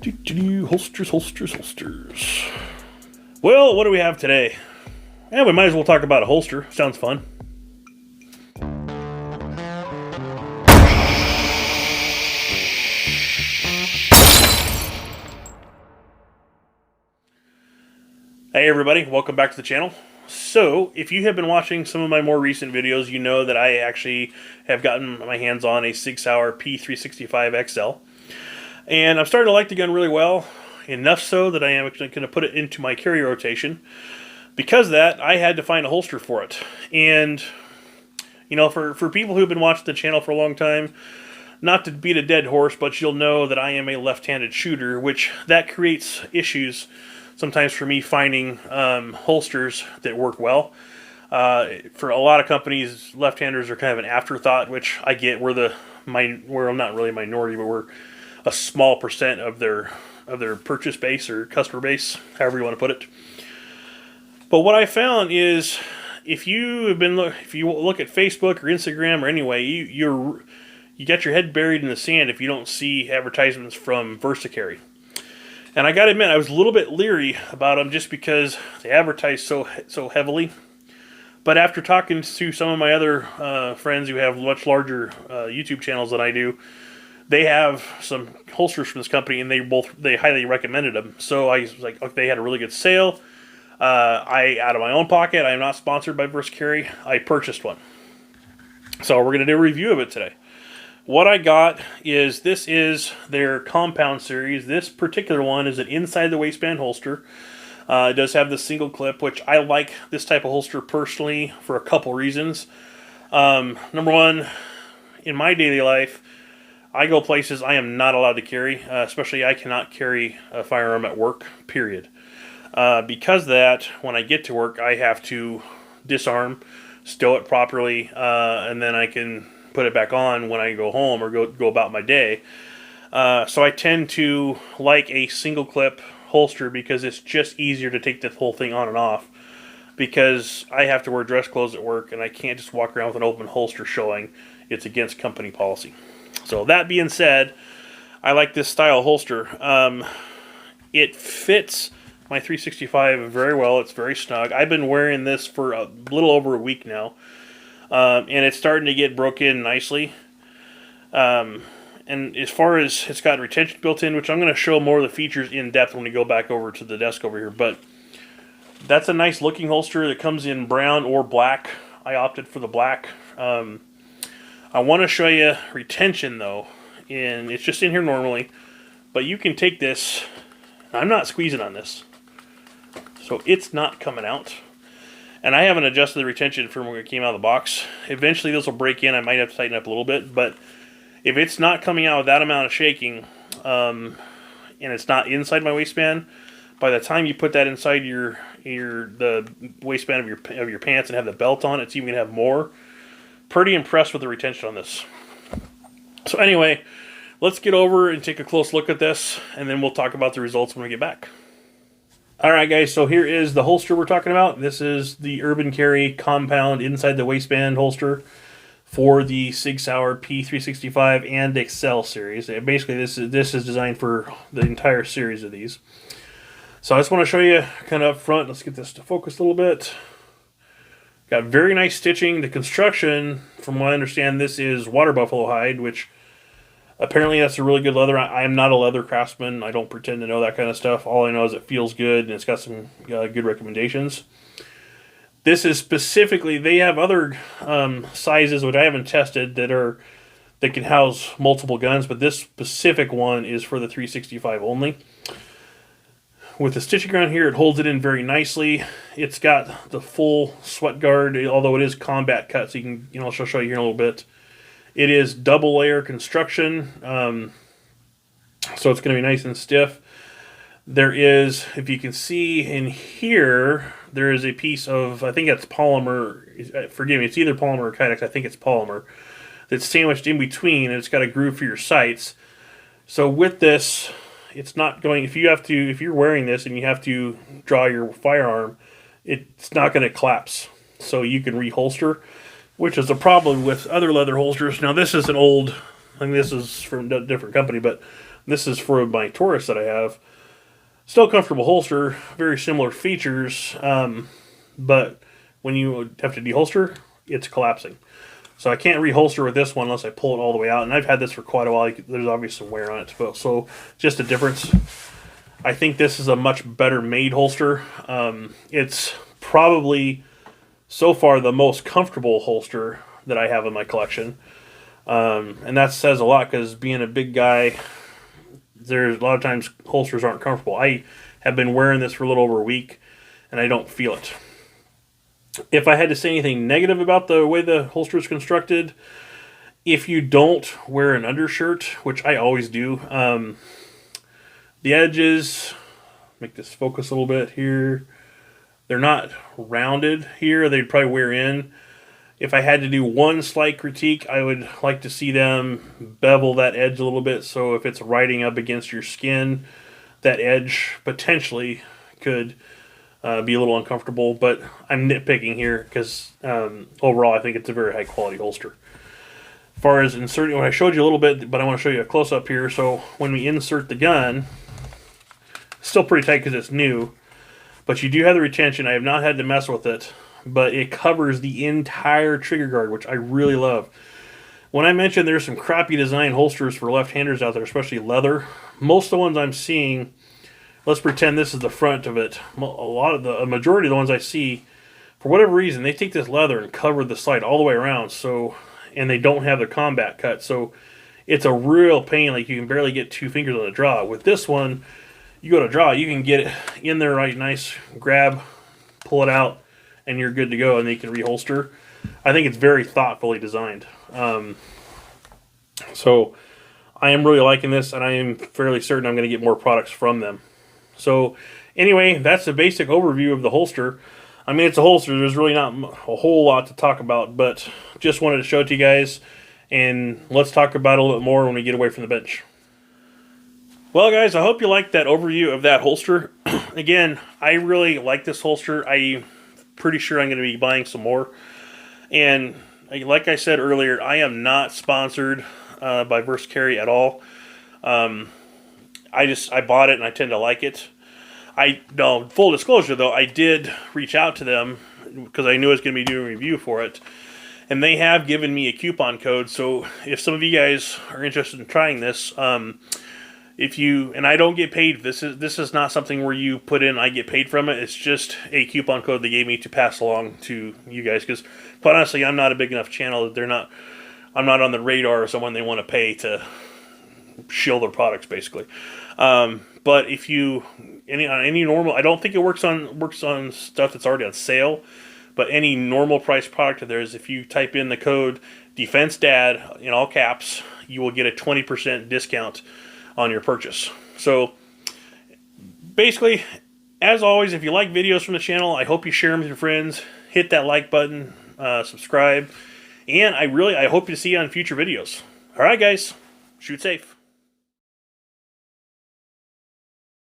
Holsters, holsters, holsters. Well, what do we have today? Yeah, we might as well talk about a holster. Sounds fun. Hey everybody, welcome back to the channel. So, if you have been watching some of my more recent videos, you know that I actually have gotten my hands on a Sauer P365xl. And I'm starting to like the gun really well, enough so that I am going to put it into my carry rotation. Because of that, I had to find a holster for it. And, you know, for people who've been watching the channel for a long time, not to beat a dead horse, but you'll know that I am a left-handed shooter, which that creates issues sometimes for me finding holsters that work well. For a lot of companies, left-handers are kind of an afterthought, which I get. We're not really a minority, but we're a small percent of their purchase base or customer base, however you want to put it. But what I found is, if you look at Facebook or Instagram or anyway, you get your head buried in the sand if you don't see advertisements from Versacarry. And I got to admit, I was a little bit leery about them just because they advertise so heavily. But after talking to some of my other friends who have much larger YouTube channels than I do, they have some holsters from this company, and they highly recommended them. So I was like, okay, they had a really good sale. Out of my own pocket, I am not sponsored by Versacarry. I purchased one. So we're going to do a review of it today. What I got is, this is their compound series. This particular one is an inside the waistband holster. It does have the single clip, which I like this type of holster personally for a couple reasons. Number one, in my daily life, I go places I am not allowed to carry, especially I cannot carry a firearm at work, period. Because of that, when I get to work, I have to disarm, stow it properly, and then I can put it back on when I go home or go about my day. So I tend to like a single clip holster because it's just easier to take the whole thing on and off, because I have to wear dress clothes at work and I can't just walk around with an open holster showing. It's against company policy. So that being said, I like this style holster. It fits my 365 very well. It's very snug. I've been wearing this for a little over a week now. And it's starting to get broke in nicely. And as far as it's got retention built in, which I'm going to show more of the features in depth when we go back over to the desk over here. But that's a nice looking holster that comes in brown or black. I opted for the black. I want to show you retention though, and it's just in here normally, but you can take this. I'm not squeezing on this, so it's not coming out. And I haven't adjusted the retention from when it came out of the box. Eventually this will break in. I might have to tighten up a little bit, but if it's not coming out with that amount of shaking, and it's not inside my waistband, by the time you put that inside the waistband of your pants and have the belt on, it's even gonna have more. Pretty impressed with the retention on this. So anyway, let's get over and take a close look at this, and then we'll talk about the results when we get back. Alright guys, so here is the holster we're talking about. This is the Urban Carry compound inside the waistband holster for the Sig Sauer P365 and XL series. And basically this is designed for the entire series of these. So I just want to show you kind of up front. Let's get this to focus a little bit. Got very nice stitching. The construction, from what I understand, this is water buffalo hide, which apparently that's a really good leather. I am not a leather craftsman. I don't pretend to know that kind of stuff. All I know is it feels good, and it's got some good recommendations. This is specifically, they have other sizes, which I haven't tested, that can house multiple guns, but this specific one is for the 365 only. With the stitching around here, it holds it in very nicely. It's got the full sweat guard, although it is combat cut, so you can, I'll show you here in a little bit. It is double layer construction, so it's going to be nice and stiff. There is, if you can see in here, there is a piece of, I think it's polymer, forgive me, it's either polymer or Kydex, I think it's polymer, that's sandwiched in between, and it's got a groove for your sights. So with this, it's not going, if you're wearing this and you have to draw your firearm, it's not going to collapse. So you can reholster, which is a problem with other leather holsters. Now this is an old, I mean this is from a different company, but This is for my Taurus that I have. Still comfortable holster, very similar features, but when you have to deholster, it's collapsing. So I can't reholster with this one unless I pull it all the way out. And I've had this for quite a while. There's obviously some wear on it, but so just a difference. I think this is a much better made holster. It's probably so far the most comfortable holster that I have in my collection. And that says a lot because being a big guy, there's a lot of times holsters aren't comfortable. I have been wearing this for a little over a week and I don't feel it. If I had to say anything negative about the way the holster is constructed, if you don't wear an undershirt, which I always do, the edges, make this focus a little bit here, they're not rounded here. They'd probably wear in. If I had to do one slight critique, I would like to see them bevel that edge a little bit, so if it's riding up against your skin, that edge potentially could be a little uncomfortable, but I'm nitpicking here because overall I think it's a very high quality holster. As far as inserting, I showed you a little bit, but I want to show you a close up here. So when we insert the gun, it's still pretty tight because it's new, but you do have the retention. I have not had to mess with it, but it covers the entire trigger guard, which I really love. When I mentioned there's some crappy design holsters for left-handers out there, especially leather, most of the ones I'm seeing, let's pretend this is the front of it. A majority of the ones I see, for whatever reason, they take this leather and cover the side all the way around. So, and they don't have the combat cut. So it's a real pain. Like you can barely get 2 fingers on the draw. With this one, you go to draw, you can get it in there right nice, grab, pull it out, and you're good to go. And then you can reholster. I think it's very thoughtfully designed. So I am really liking this, and I am fairly certain I'm going to get more products from them. So anyway, that's the basic overview of the holster. I mean, it's a holster. There's really not a whole lot to talk about, but just wanted to show it to you guys. And let's talk about it a little bit more when we get away from the bench. Well, guys, I hope you liked that overview of that holster. Again, I really like this holster. I'm pretty sure I'm going to be buying some more. And like I said earlier, I am not sponsored by Versacarry at all. I bought it and I tend to like it. No, full disclosure though, I did reach out to them because I knew I was going to be doing a review for it, and they have given me a coupon code. So if some of you guys are interested in trying this, if you, and I don't get paid. This is not something where you put in I get paid from it. It's just a coupon code they gave me to pass along to you guys because, quite honestly, I'm not a big enough channel that I'm not on the radar of someone they want to pay to shill their products basically. But if you any normal, I don't think it works on stuff that's already on sale, but any normal price product of theirs, if you type in the code DefenseDad in all caps, you will get a 20% discount on your purchase. So basically, as always, if you like videos from the channel, I hope you share them with your friends. Hit that like button, subscribe, and I hope to see you on future videos. All right, guys, shoot safe.